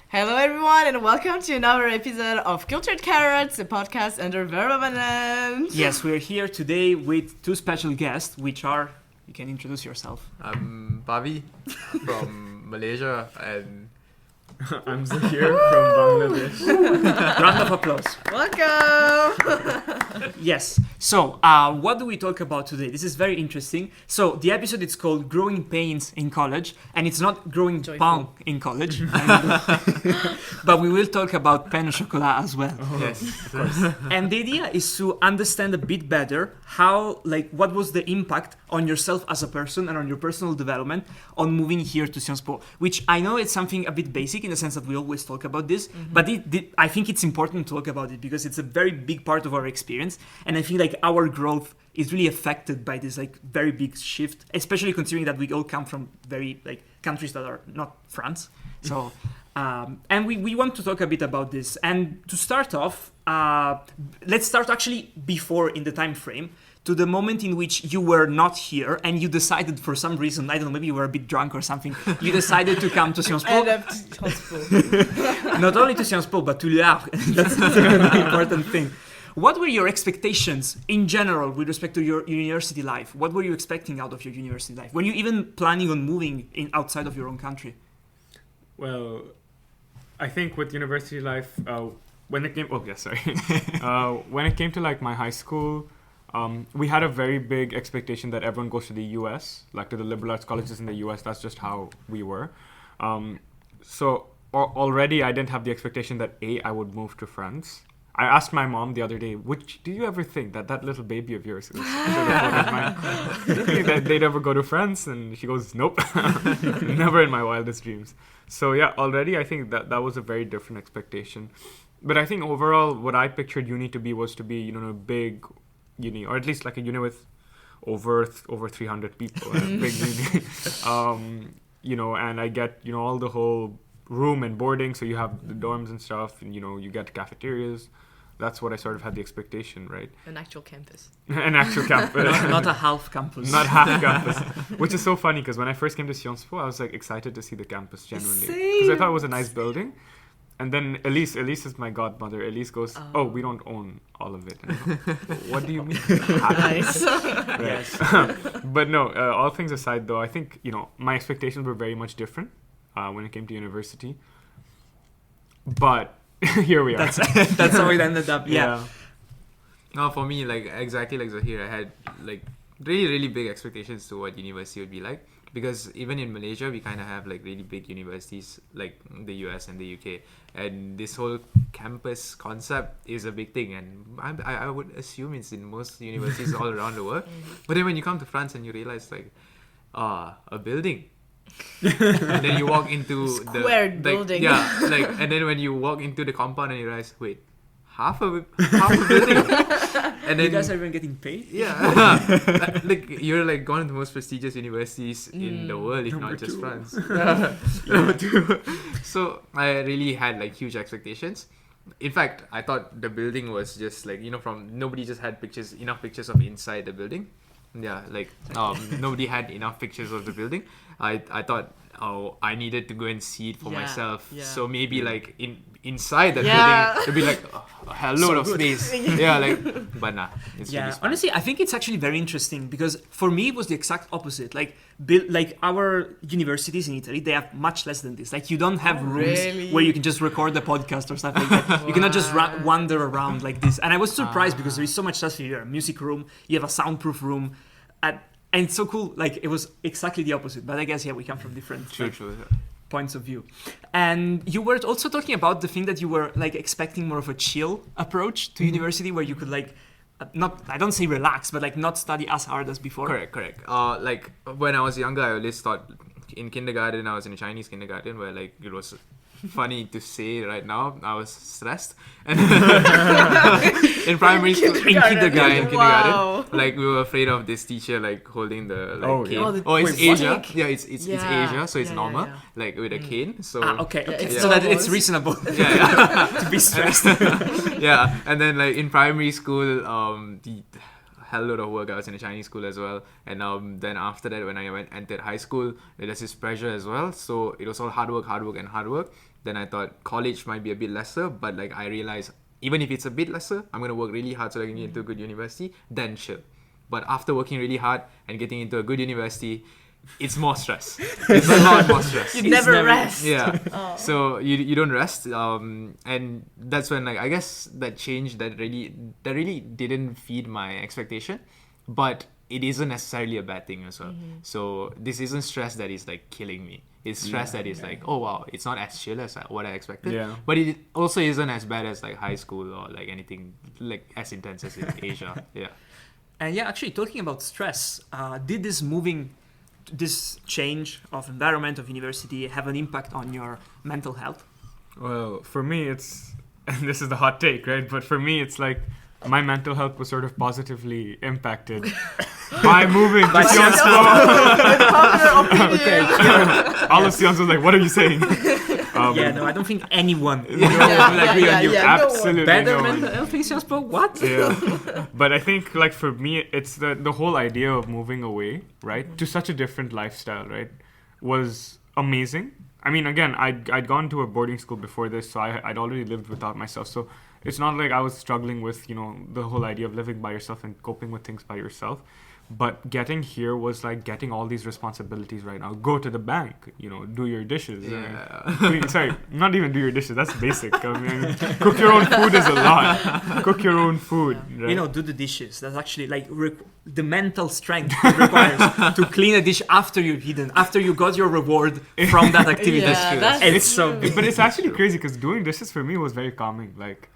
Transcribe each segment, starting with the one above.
Hello everyone and welcome to another episode of Cultured Carrots, a podcast under Verbamanent. Yes, we're here today with two special guests, which are, you can introduce yourself. I'm Pavi from Malaysia and I'm Zaheer from Bangladesh. Round of applause. Welcome! Yes, so what do we talk about today? This is very interesting. So the episode is called Growing Pains in College, and it's not growing pain in college, but we will talk about pain au chocolat as well. yes, of course. And the idea is to understand a bit better how, what was the impact on yourself as a person and on your personal development on moving here to Sciences Po, which I know it's something a bit basic in the sense that we always talk about this, but I think it's important to talk about it because it's a very big part of our experience, and I feel like our growth is really affected by this very big shift, especially considering that we all come from very countries that are not France. So and we want to talk a bit about this. And to start off, let's start actually before in the time frame to the moment in which you were not here and you decided for some reason, I don't know, maybe you were a bit drunk or something, you decided to come to Sciences Po. Not only to Sciences Po, but to l'art. That's a very important thing. What were your expectations in general with respect to your university life? What were you expecting out of your university life? Were you even planning on moving outside of your own country? Well, I think with university life, when it came to my high school, we had a very big expectation that everyone goes to the US, to the liberal arts colleges in the US. That's just how we were. So already I didn't have the expectation that I would move to France. I asked my mom the other day, do you ever think that little baby of yours is that they'd ever go to France? And she goes, nope, never in my wildest dreams. So yeah, already I think that was a very different expectation. But I think overall what I pictured uni to be was to be, a big uni, or at least a uni with over 300 people, a big uni. And I get, all the whole room and boarding, so you have the dorms and stuff, and you get cafeterias. That's what I sort of had the expectation, right? An actual campus. An actual campus. Not a half campus. Not half campus. Which is so funny because when I first came to Sciences Po, I was excited to see the campus genuinely. Because I thought it was a nice building. And then Elise is my godmother. Elise goes, we don't own all of it. And what do you mean? Nice. Yes. But no, all things aside though, I think, my expectations were very much different when it came to university. But here we are. That's how it ended up. Yeah. No, for me, exactly like Zaheer, I had really, really big expectations to what university would be like. Because even in Malaysia, we kind of have really big universities like the US and the UK. And this whole campus concept is a big thing. And I would assume it's in most universities all around the world. But then when you come to France and you realize a building. And then you walk into Squared building. Yeah, and then when you walk into the compound and you realize, wait, half a building. And then you guys are even getting paid? Yeah. You're going to the most prestigious universities in the world, if not just France. Number two. So I really had huge expectations. In fact, I thought the building was just nobody just had enough pictures of inside the building. Yeah, nobody had enough pictures of the building. I thought, I needed to go and see it for myself. Yeah. So maybe inside that building, it'd be a load of space. Yeah, but nah. It's really smart. Honestly, I think it's actually very interesting because for me it was the exact opposite. Our universities in Italy, they have much less than this. You don't have rooms where you can just record the podcast or stuff like that. Wow. You cannot just wander around like this. And I was surprised because there is so much stuff here. You have a music room, you have a soundproof room, and it's so cool. It was exactly the opposite. But I guess we come from different points of view. And you were also talking about the thing that you were expecting more of a chill approach to university, where you could not, I don't say relax, but not study as hard as before. Correct. When I was younger, I always thought in kindergarten, I was in a Chinese kindergarten where it was funny to say right now, I was stressed. And in primary school, in kindergarten, wow. we were afraid of this teacher cane. It's Asia. Yeah, it's Asia, so it's normal. With a cane. So okay. So that it's reasonable. Yeah. To be stressed. Yeah, and then in primary school, hell load of work. I was in a Chinese school as well, and then after that, when I entered high school, there's this pressure as well. So it was all hard work. Then I thought college might be a bit lesser, but like I realized even if it's a bit lesser, I'm gonna work really hard so I can get into a good university. Then chill. But after working really hard and getting into a good university, it's more stress. It's a lot more stress. You never rest. Yeah. Oh. So you don't rest. And that's when like I guess that change that really didn't feed my expectation, but it isn't necessarily a bad thing as well. So this isn't stress that is like killing me. It's stress that is like, oh wow, it's not as chill as what I expected. Yeah. But it also isn't as bad as like high school or like anything like as intense as in Asia. Yeah. And yeah, actually talking about stress, did this change of environment of university have an impact on your mental health? Well, for me, it's, and this is the hot take, right? But for me, it's like my mental health was sort of positively impacted by moving to Sciences Po. Unpopular opinion. All of Sciences was like, what are you saying? I don't think anyone will Yeah, agree on you. yeah. No one. Absolutely Better no one. mental health in Sciences Po? What? Yeah. But I think like for me, it's the whole idea of moving away, right, to such a different lifestyle, right, was amazing. I mean, again, I'd gone to a boarding school before this, so I'd already lived without myself. So it's not like I was struggling with, the whole idea of living by yourself and coping with things by yourself. But getting here was like getting all these responsibilities right now. Go to the bank, do your dishes. Sorry, not even do your dishes. That's basic. I mean, cook your own food is a lot. Cook your own food. Right? Do the dishes. That's actually like the mental strength it requires to clean a dish after you've eaten, after you got your reward from that activity. Yeah, that's it's so true. big. But it's actually crazy because doing dishes for me was very calming. Like,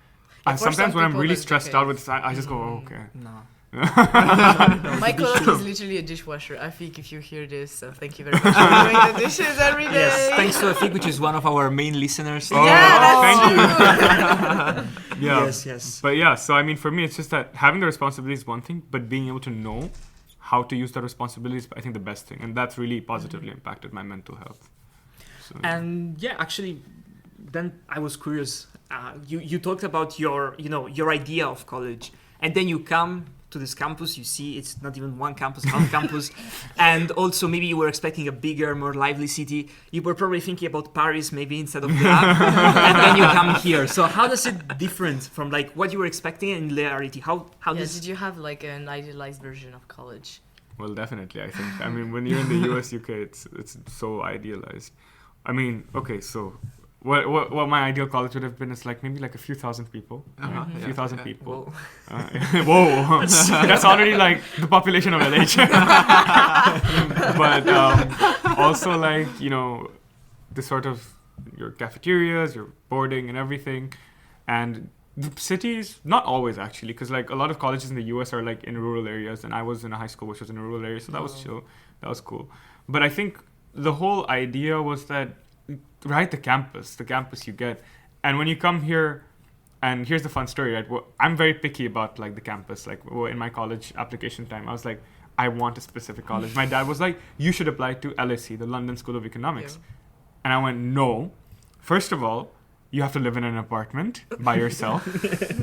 for sometimes some when I'm people really that's stressed okay. out with this, I just go, oh, okay. No. My cloak is literally a dishwasher. I think if you hear this, so thank you very much for doing the dishes every day. Yes, thanks to Afik, which is one of our main listeners. Oh, Yeah, thank you. Yeah. Yes. But yeah, so I mean, for me, it's just that having the responsibility is one thing, but being able to know how to use that responsibility is, I think, the best thing. And that's really positively impacted my mental health. So, And yeah, actually, then I was curious. You talked about your idea of college, and then you come to this campus. You see, it's not even one campus, half campus, and also maybe you were expecting a bigger, more lively city. You were probably thinking about Paris maybe instead of that, and then you come here. So how does it different from like what you were expecting in reality? How does did you have like an idealized version of college? well, definitely, I think. I mean, when you're in the US, UK, it's so idealized. I mean, okay, so what my ideal college would have been is like maybe like a few thousand people. Uh-huh, A yeah, few thousand yeah. people. Whoa. That's already like the population of LH. But also like, the sort of your cafeterias, your boarding and everything. And the cities, not always actually, because like a lot of colleges in the US are like in rural areas, and I was in a high school which was in a rural area, so that was chill. That was cool. But I think the whole idea was that, right, the campus you get. And when you come here, and here's the fun story, right? Well, I'm very picky about like the campus. Like in my college application time, I was like, I want a specific college. My dad was like, you should apply to LSE, the London School of Economics. Yeah. And I went, no. First of all, you have to live in an apartment by yourself.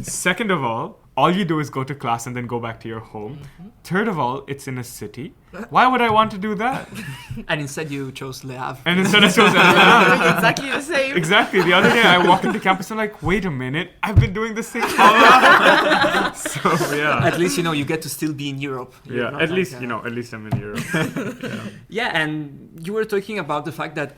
Second of all you do is go to class and then go back to your home. Third of all, it's in a city. Why would I want to do that? And instead you chose Le Havre. And instead I chose Exactly the same. Exactly. The other day I walked into campus and I'm like, wait a minute, I've been doing this thing all along. So yeah. At least you get to still be in Europe. You're Yeah, not at like, least at least I'm in Europe. Yeah, and you were talking about the fact that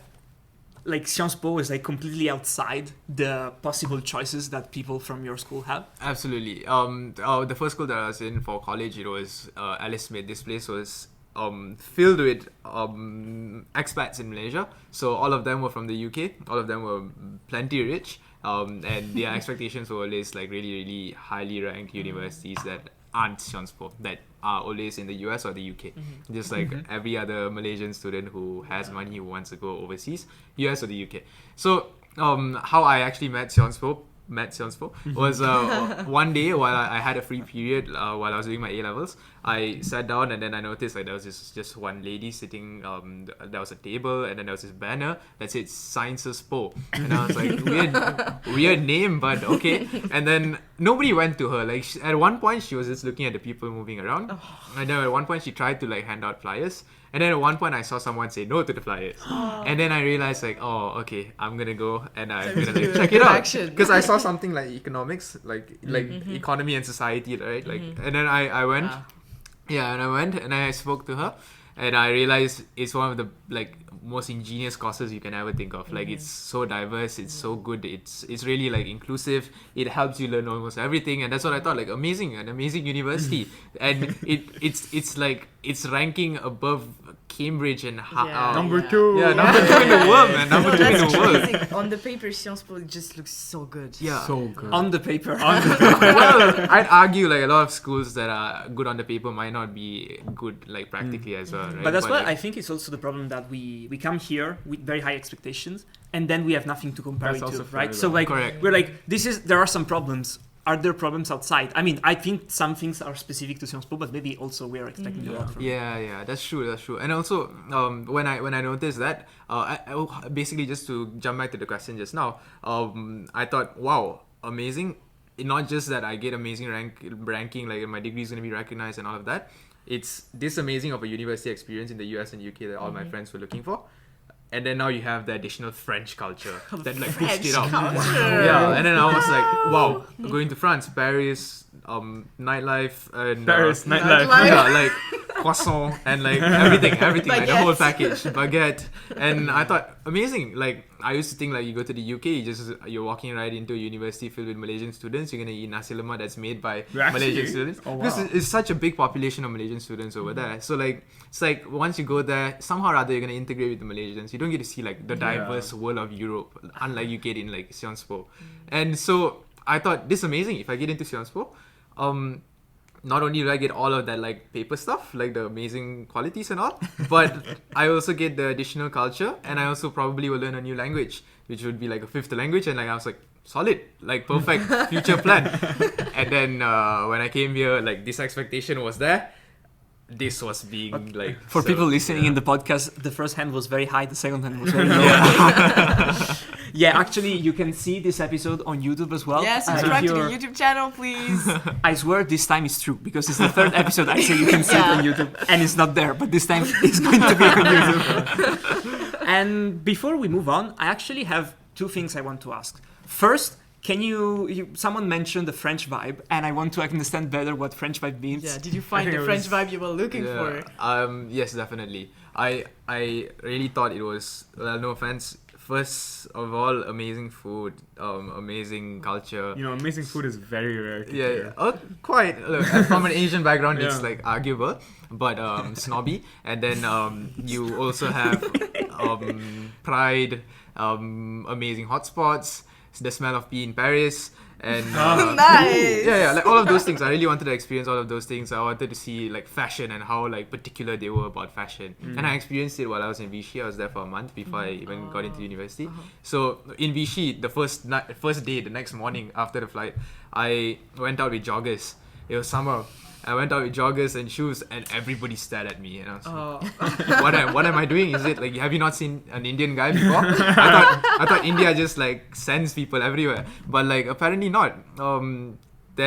like Sciences Po is like completely outside the possible choices that people from your school have. Absolutely. The first school that I was in for college, it was Alice Smith. This place was filled with expats in Malaysia. So all of them were from the UK. All of them were plenty rich. And their expectations were always like really, really highly ranked universities that aren't Sciences Po, that are always in the US or the UK. Just like every other Malaysian student who has money who wants to go overseas, US or the UK. So how I actually met Sciences Po, met Sciences Po was one day while I had a free period while I was doing my A-levels. I sat down and then I noticed like there was just one lady sitting. There was a table and then there was this banner that said Sciences Po, and I was like, weird name, but okay. And then nobody went to her. Like at one point she was just looking at the people moving around, and then at one point she tried to like hand out flyers. And then at one point I saw someone say no to the flyers. And then I realized like, oh, okay, I'm gonna go and I'm gonna like check it out. Because I saw something like economics, like economy and society, right? Like, and then I went, and I went and I spoke to her, and I realized it's one of the like most ingenious courses you can ever think of. Like it's so diverse, it's so good, it's really like inclusive. It helps you learn almost everything, and that's what I thought. Like an amazing university, and it's like it's ranking above Cambridge and number two. Yeah, number two in the world, man. Number two in the world. Amazing. On the paper, Sciences Po just looks so good. Yeah, so good. On the paper. Well, I'd argue like a lot of schools that are good on the paper might not be good like practically as well, right? But that's why like, I think it's also the problem that we come here with very high expectations and then we have nothing to compare it to, right? So like correct. we're like there are some problems. Are there problems outside? I mean, I think some things are specific to Sciences Po, but maybe also we are expecting a lot from it. Yeah, that's true. And also, when I noticed that, I basically just to jump back to the question just now, I thought, wow, amazing. Not just that I get amazing ranking, like my degree is going to be recognized and all of that. It's this amazing of a university experience in the US and UK that all my friends were looking for. And then now you have the additional French culture that like pushed it up. Yeah, and then I was like, wow, going to France, Paris, nightlife, and Paris nightlife. Yeah, like croissant and like everything, like the whole package, baguette. And I thought amazing. Like I used to think like you go to the UK, you're walking right into a university filled with Malaysian students. You're gonna eat nasi lemak that's made by Malaysian students. Oh, wow. Because it's such a big population of Malaysian students over there. So like it's like once you go there, somehow or other you're gonna integrate with the Malaysians. You don't get to see like the diverse world of Europe, unlike you get in like Sciences Po. And so I thought this is amazing. If I get into Sciences Po, not only do I get all of that like paper stuff, like the amazing qualities and all, but I also get the additional culture, and I also probably will learn a new language, which would be like a fifth language. And like I was like, solid, like perfect future plan. And then when I came here, like this expectation was there. This was being like for people listening in the podcast, the first hand was very high, the second hand was very low. Yeah, actually, you can see this episode on YouTube as well. Yeah, subscribe to the YouTube channel, please. I swear this time is true because it's the third episode I say you can see it on YouTube and it's not there, but this time it's going to be on YouTube. And before we move on, I actually have two things I want to ask. First, can someone mentioned the French vibe, and I want to understand better what French vibe means. Yeah, did you find the French vibe you were looking for? Yes, definitely. I really thought it was, well, no offense, first of all, amazing food, amazing culture. You know, amazing food is very rare to Yeah, hear. quite. Look, from an Asian background, it's like arguable, but snobby. And then you also have pride, amazing hotspots, the smell of pee in Paris, and Nice. yeah, like all of those things. I really wanted to experience all of those things. I wanted to see like fashion and how like particular they were about fashion. And I experienced it while I was in Vichy. I was there for a month before I even got into university. So in Vichy, the first day, the next morning after the flight, I went out with joggers. It was summer. I went out with joggers and shoes, and everybody stared at me. And I was like, what am I doing? Is it like, have you not seen an Indian guy before? I thought India just like sends people everywhere, but like apparently not. Then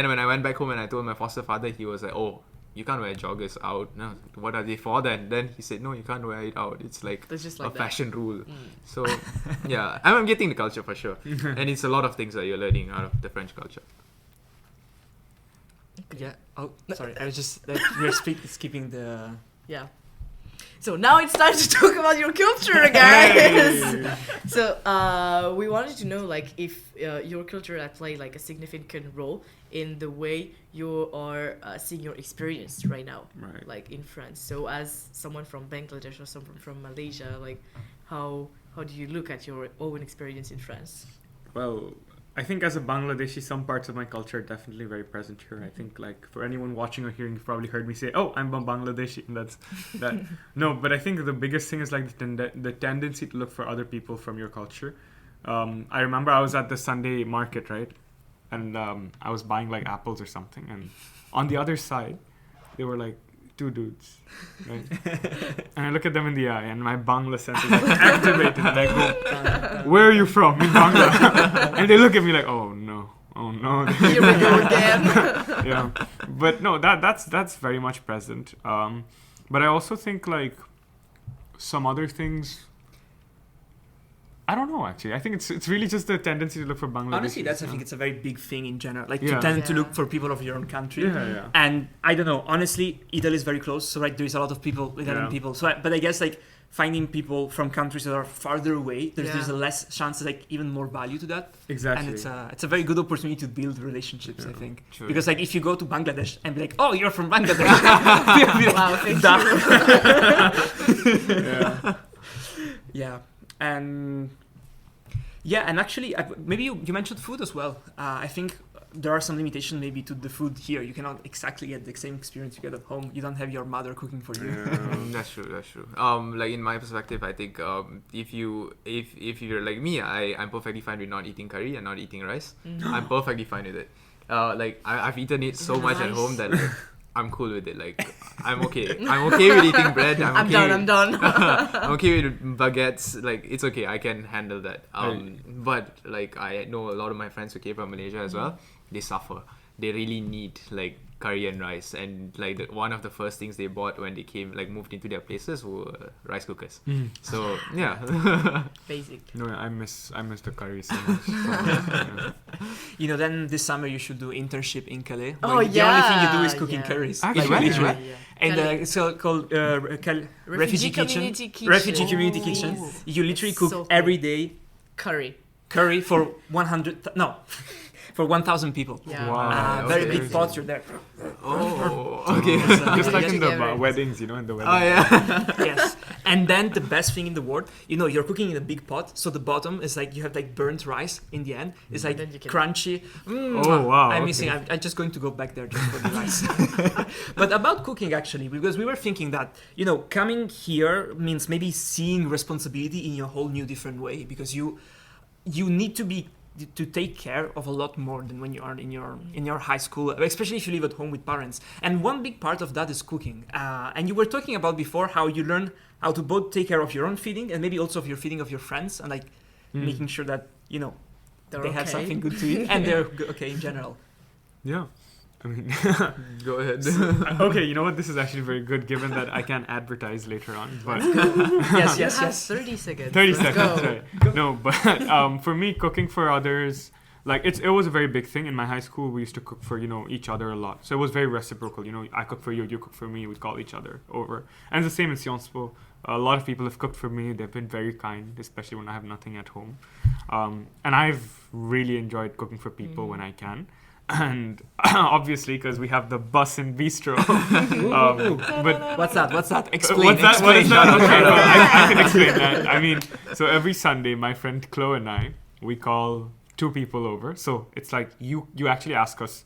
when I went back home and I told my foster father, he was like, oh, you can't wear joggers out. No, what are they for then? Then he said, no, you can't wear it out. It's like just like a fashion rule. So yeah, I'm getting the culture for sure. And it's a lot of things that you're learning out of the French culture. Yeah. Oh, sorry. I was just we're skipping the. Yeah. So now it's time to talk about your culture, guys. So we wanted to know, like, if your culture had played like a significant role in the way you are seeing your experience right now, Right. like in France. So as someone from Bangladesh or someone from Malaysia, like, how do you look at your own experience in France? Well, I think as a Bangladeshi, some parts of my culture are definitely very present here. I think like for anyone watching or hearing, you've probably heard me say, "Oh, I'm a Bangladeshi," and that's that. No, but I think the biggest thing is like the tendency to look for other people from your culture. I remember I was at the Sunday market, right? and I was buying like apples or something, and on the other side, they were like 2 dudes, right? And I look at them in the eye, and my Bangla sense is like activated, and I go, "Where are you from?" In Bangla, and they look at me like, "Oh no." Here we go again. Yeah, but no, that's very much present. But I also think like some other things. I don't know actually. I think it's really just the tendency to look for Bangladeshi. Honestly, I think it's a very big thing in general. Like Yeah. to tend to Yeah. look for people of your own country. Yeah. And I don't know. Honestly, Italy is very close, so there is a lot of people, Italian Yeah. people. So, but I guess like finding people from countries that are farther away, there's a less chance, like even more value to that. Exactly. And it's a very good opportunity to build relationships. I think True. because like if you go to Bangladesh and be like, oh, you're from Bangladesh, you'll be like, Wow, thank "Duh." Yeah. Yeah, and actually, maybe you mentioned food as well. I think there are some limitations maybe to the food here. You cannot exactly get the same experience you get at home. You don't have your mother cooking for you. That's true. Like in my perspective, I think if you're like me, I'm perfectly fine with not eating curry and not eating rice. I'm perfectly fine with it. Like I've eaten it so much at Nice. home that like, I'm cool with it. Like I'm okay. I'm okay with eating bread. I'm done. I'm okay with baguettes. Like it's okay. I can handle that. But like I know a lot of my friends who came from Malaysia as well. They suffer. They really need like curry and rice, and like one of the first things they bought when they moved into their places were rice cookers. So yeah. Basic. No, I miss the curry so much. Yeah. You know, then this summer you should do internship in Calais. Oh, where the only thing you do yeah, is cooking yeah. curries. Actually, Like, yeah. literally. And it's called Refugee Community Kitchen. Refugee Community Kitchen. Ooh. You literally It's cook so cool. every day Curry. curry for 1,000 people. Yeah. Wow. Very okay. big pots. You're there. Oh. Okay. Just like yes, in the together. weddings, in the weddings. Oh yeah. Yes. And then the best thing in the world, you're cooking in a big pot, so the bottom is like you have like burnt rice in the end. It's like Then you can- crunchy. Oh, wow, I'm okay. missing. I'm just going to go back there just for the rice. But about cooking actually, because we were thinking that coming here means maybe seeing responsibility in a whole new different way, because you need to take care of a lot more than when you are in your high school, especially if you live at home with parents. And one big part of that is cooking. And you were talking about before how you learn how to both take care of your own feeding and maybe also of your feeding of your friends, and like making sure that They're they have okay. something good to eat and they're okay in general. Yeah. I mean, Go ahead. okay, you know what? This is actually very good given that I can advertise later on. But Yes, You yes, have yes. 30 seconds. 30 Let's seconds, go. right. No, but for me, cooking for others, like it was a very big thing. In my high school, we used to cook for, each other a lot. So it was very reciprocal. I cook for you, you cook for me. We'd call each other over. And it's the same in Sciences Po. A lot of people have cooked for me. They've been very kind, especially when I have nothing at home. And I've really enjoyed cooking for people when I can. And obviously, because we have the bus and bistro. But What's that? Explain. What's that? What is explain. that? Okay, well, I can explain that. I mean, so every Sunday, my friend Chloe and I, we call 2 people over. So it's like you actually ask us,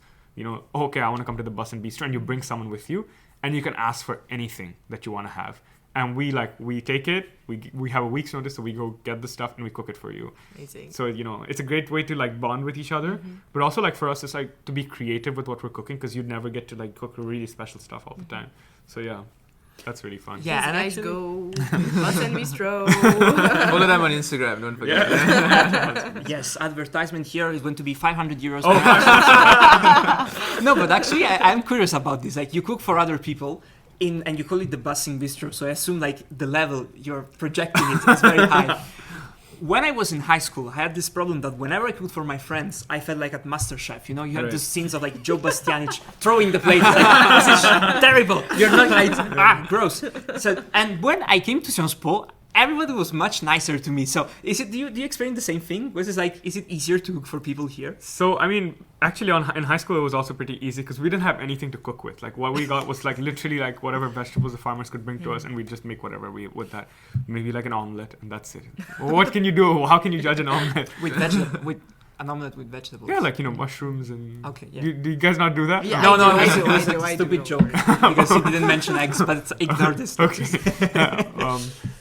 okay, I want to come to the bus and bistro, and you bring someone with you, and you can ask for anything that you want to have. And we take it, we have a week's notice, so we go get the stuff and we cook it for you. Amazing. So, it's a great way to like bond with each other. But also like for us, it's like to be creative with what we're cooking, because you'd never get to like cook really special stuff all the time. So yeah, that's really fun. Yeah, These and guys actually- go Bus and Bistro. Follow them on Instagram. Don't forget. Yes, advertisement here is going to be 500 euros. Oh, No, but actually, I'm curious about this. Like, you cook for other people, and you call it the busing bistro. So I assume like the level you're projecting it is very high. When I was in high school, I had this problem that whenever I cooked for my friends, I felt like at MasterChef. You have Right. these scenes of like Joe Bastianich throwing the plate. Like, this is terrible. You're not like gross. So, and when I came to Sciences Po, everybody was much nicer to me. So do you experience the same thing? Is it easier to cook for people here? So, I mean, actually in high school, it was also pretty easy because we didn't have anything to cook with. Like what we got was like literally like whatever vegetables the farmers could bring to us, and we'd just make whatever with that. Maybe like an omelette, and that's it. What can you do? How can you judge an omelette? With vegetable, with An omelette with vegetables. Yeah, like, mushrooms and... Okay, yeah. Do you guys not do that? Yeah, No, I it do, was I a do, stupid don't joke worry. because you didn't mention eggs, but ignore this. Okay.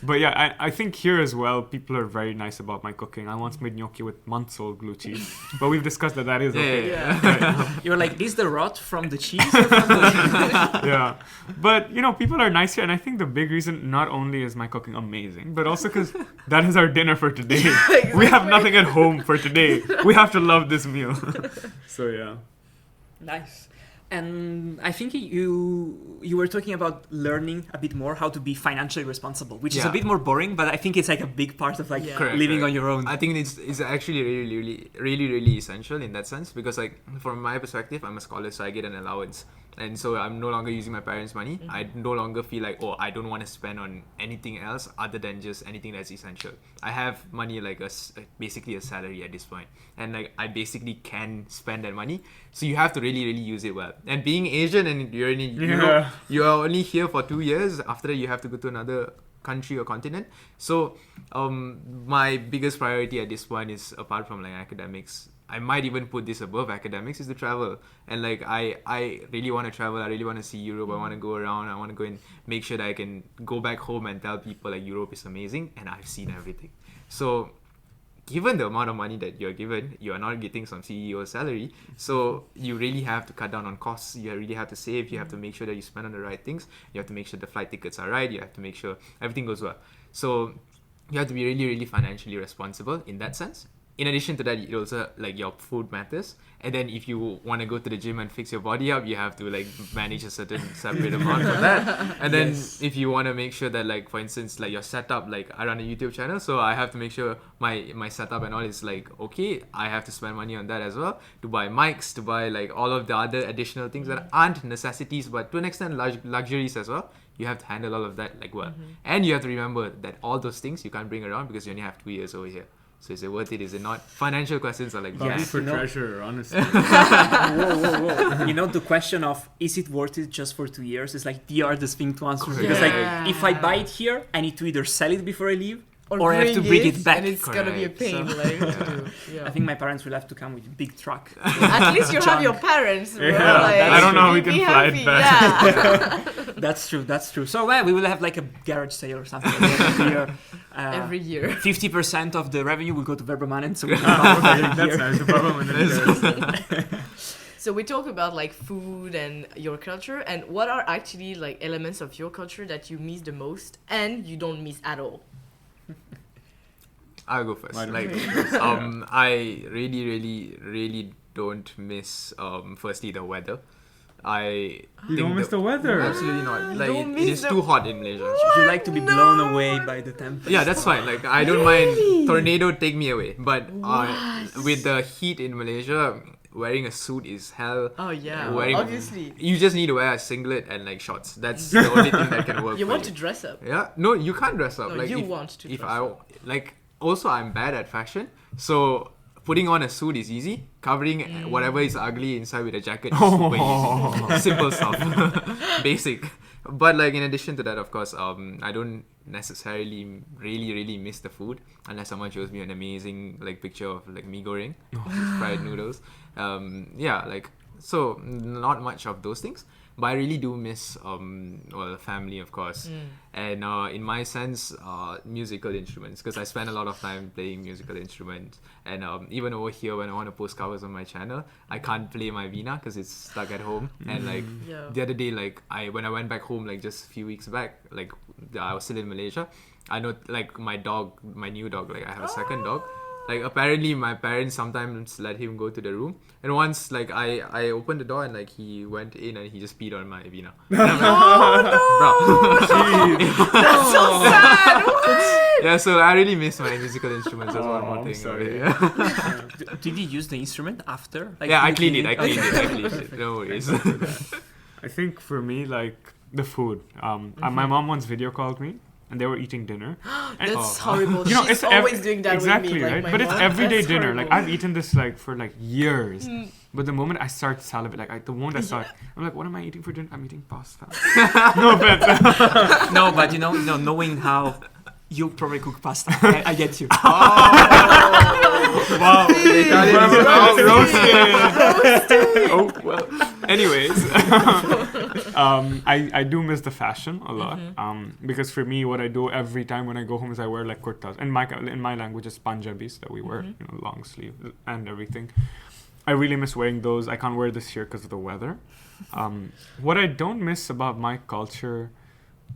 But yeah, I think here as well, people are very nice about my cooking. I once made gnocchi with months-old blue cheese, but we've discussed that is okay. Yeah. You're like, is the rot from the cheese or from the... Yeah, but people are nice here, and I think the big reason not only is my cooking amazing, but also because that is our dinner for today. We have nothing at home for today. We have to love this meal. So yeah. Nice. And I think you were talking about learning a bit more how to be financially responsible, which is a Yeah. bit more boring, but I think it's like a big part of like Yeah. Correct, living correct. on your own. I think it's actually really essential in that sense, because like from my perspective, I'm a scholar, so I get an allowance, and so I'm no longer using my parents' money. I no longer feel like, oh, I don't want to spend on anything else other than just anything that's essential. I have money like basically a salary at this point, and like I basically can spend that money. So you have to really use it well. And being Asian and you're in Europe, you are only here for 2 years. After that, you have to go to another country or continent. So my biggest priority at this point is, apart from like academics, I might even put this above academics, is to travel. And like I really want to travel. I really want to see Europe. I want to go around. I want to go and make sure that I can go back home and tell people like Europe is amazing and I've seen everything. So given the amount of money that you're given, you are not getting some CEO salary. So you really have to cut down on costs. You really have to save. You have to make sure that you spend on the right things. You have to make sure the flight tickets are right. You have to make sure everything goes well. So you have to be really financially responsible in that sense. In addition to that, it also like your food matters. And then if you want to go to the gym and fix your body up, you have to like manage a certain separate amount for that. And then if you want to make sure that like, for instance, like your setup, like I run a YouTube channel, so I have to make sure my setup and all is like okay. I have to spend money on that as well, to buy mics, to buy like all of the other additional things that aren't necessities, but to an extent luxuries as well. You have to handle all of that like well. And you have to remember that all those things you can't bring around because you only have 2 years over here. So is it worth it? Is it not? Financial questions are like Value Yes, for no. treasure, honestly. Whoa. The question of is it worth it just for 2 years is like the hardest thing to answer. Because like if I buy it here, I need to either sell it before I leave or I have to bring it back. and it's gonna be a Correct. pain. So- Like, to do. Yeah. I think my parents will have to come with a big truck. At least you have your parents. Bro. Yeah, like, I don't know how we be can fly it happy. back. Yeah. That's true. So we will have like a garage sale or something like that every year. Every year. 50% of the revenue will go to Verbermannen, so we can buy it That's here. nice. The problem So we talk about like food and your culture, and what are actually like elements of your culture that you miss the most and you don't miss at all? I'll go first. Why don't Like, you? I really don't miss. Firstly, the weather. You don't miss the weather. Absolutely not. Like, don't it miss is the- too hot in Malaysia. You like to be blown away by the temperature. Yeah, that's fine. Like, I don't mind tornado, take me away. But with the heat in Malaysia, wearing a suit is hell. Oh yeah, Wearing- obviously. You just need to wear a singlet and like shorts. That's the only thing that can work. You for want to dress up. Yeah. No, you can't dress up. No, like you if, want to If dress I up. like, also I'm bad at fashion, so putting on a suit is easy. Covering whatever is ugly inside with a jacket is super easy. Simple stuff, basic. But like in addition to that, of course, I don't necessarily really miss the food unless someone shows me an amazing like picture of like mee goreng, fried noodles. Yeah, like so not much of those things. But I really do miss family, of course, and in my sense, musical instruments, because I spend a lot of time playing musical instruments. And even over here, when I want to post covers on my channel, I can't play my veena because it's stuck at home. And like Yeah. the other day, like when I went back home, like just a few weeks back, like I was still in Malaysia. I know like my new dog, like I have a second dog. Like apparently my parents sometimes let him go to the room, and once like I opened the door and like he went in and he just peed on my veena. And I'm like, That's so sad. What? yeah, so I really miss my musical instruments. That's one more I'm thing. sorry. Yeah, Did you use the instrument after? Like, yeah, I you cleaned it. I Okay. cleaned it. No worries. I think for me, like the food. My mom once video called me, and they were eating dinner. And That's horrible. You know, She's it's always doing that exactly with me. Like, right. my But it's mom. everyday That's dinner. horrible. Like I've eaten this like for like years. But the moment I start salivating, like the moment I start, I'm like, what am I eating for dinner? I'm eating pasta. No offense. No, but knowing how You probably cook pasta. I get you. Wow. The Italian is Roasted. Oh well. Anyways, I do miss the fashion a lot. Because for me, what I do every time when I go home is I wear like kurtas. In my language, it's Punjabis that we wear, long sleeve and everything. I really miss wearing those. I can't wear this year because of the weather. What I don't miss about my culture,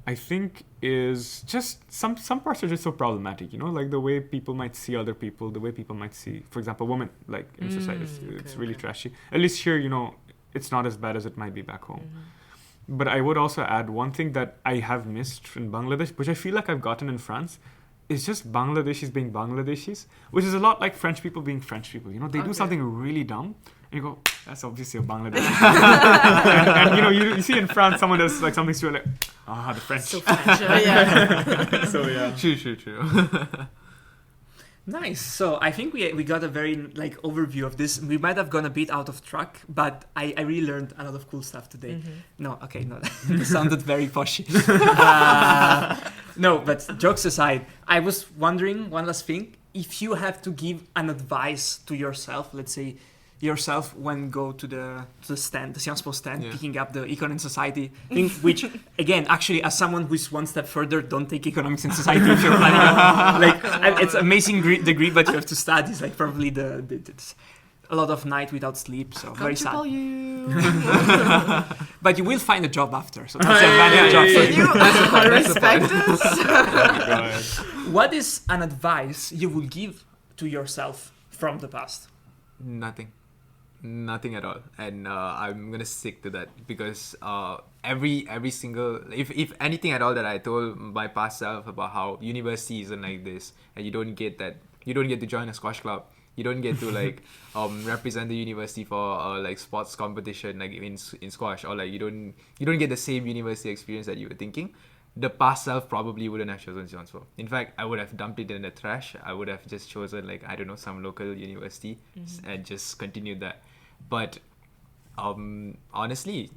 I think, is just some parts are just so problematic, like the way people might see other people, the way people might see, for example, women, like in society. It's really trashy. At least here, it's not as bad as it might be back home. But I would also add one thing that I have missed in Bangladesh, which I feel like I've gotten in France, is just Bangladeshis being Bangladeshis, which is a lot like French people being French people. They do something really dumb, and you go, that's obviously a Bangladeshi. and you see in France, someone does like something stupid, like, the French. So French, yeah. So yeah. True. Nice. So I think we got a very overview of this. We might have gone a bit out of track, but I really learned a lot of cool stuff today. No, it sounded very poshy. No, but jokes aside, I was wondering one last thing. If you have to give an advice to yourself, let's say yourself when go to the stand, the Sciences Po stand, picking up the Econ and Society thing, which again, actually, as someone who's one step further, don't take Economics and Society if you're planning on, it's amazing degree, but you have to study. It's probably it's a lot of night without sleep, so very sad. But you will find a job after, so that's the advantage of it. You respect us? What is an advice you will give to yourself from the past? Nothing at all, and I'm gonna stick to that because every single if anything at all that I told my past self about how university isn't like this, and you don't get to join a squash club, you don't get to represent the university for sports competition in squash, or you don't get the same university experience that you were thinking. The past self probably wouldn't have chosen Sciences Po. In fact, I would have dumped it in the trash. I would have just chosen some local university and just continued that. But honestly,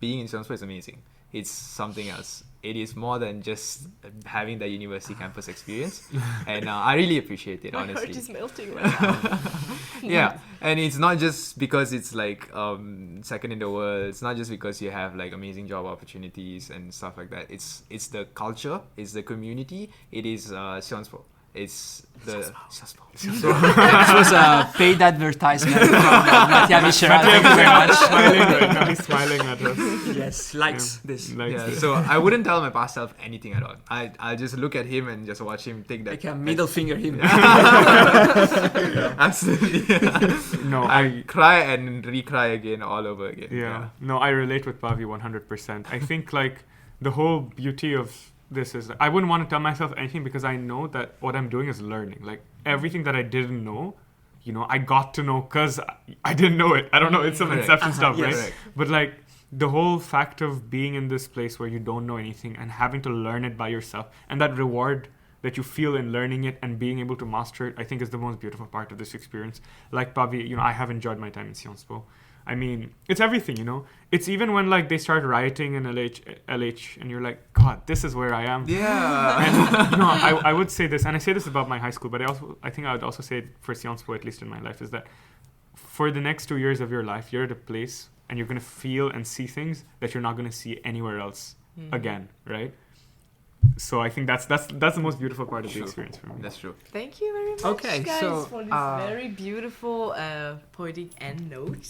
being in Sciences Po is amazing. It's something else. It is more than just having the university campus experience, and I really appreciate it. Honestly, my heart is melting right now. Yeah, and it's not just because it's second in the world. It's not just because you have amazing job opportunities and stuff like that. It's the culture, it's the community, it is Sciences Po. It's the Sciences Po. This was a paid advertisement from Mattia Mishra. Thank you very much. Smiling right now. He's smiling at us. Yes, likes this. So I wouldn't tell my past self anything at all. I'll just look at him and just watch him take that. Like a middle finger him. Absolutely. No, I cry and recry again all over again. Yeah. No, I relate with Pavi 100%. I think the whole beauty of this is I wouldn't want to tell myself anything because I know that what I'm doing is learning. Everything that I didn't know, I got to know because I didn't know it. I don't know. It's some inception stuff, yes. right? But the whole fact of being in this place where you don't know anything and having to learn it by yourself, and that reward that you feel in learning it and being able to master it, I think is the most beautiful part of this experience. Like Pavi, I have enjoyed my time in Sciences Po. I mean, it's everything, It's even when they start rioting in LH and you're like, God, this is where I am. Yeah. And I would say this, and I say this about my high school, but I think I would also say it for Sciences Po, at least in my life, is that for the next 2 years of your life, you're at a place and you're going to feel and see things that you're not going to see anywhere else again, right? So I think that's the most beautiful part of the experience for me. That's true. Thank you very much, Okay, guys, so, for this very beautiful poetic end note.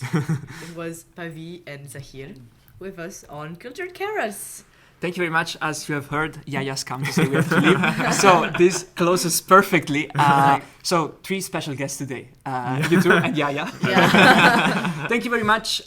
It was Pavi and Zaheer with us on Cultured Carrots. Thank you very much. As you have heard, Yaya's come to say we have to leave. So this closes perfectly. So 3 special guests today. You two and Yaya. Yeah. Thank you very much.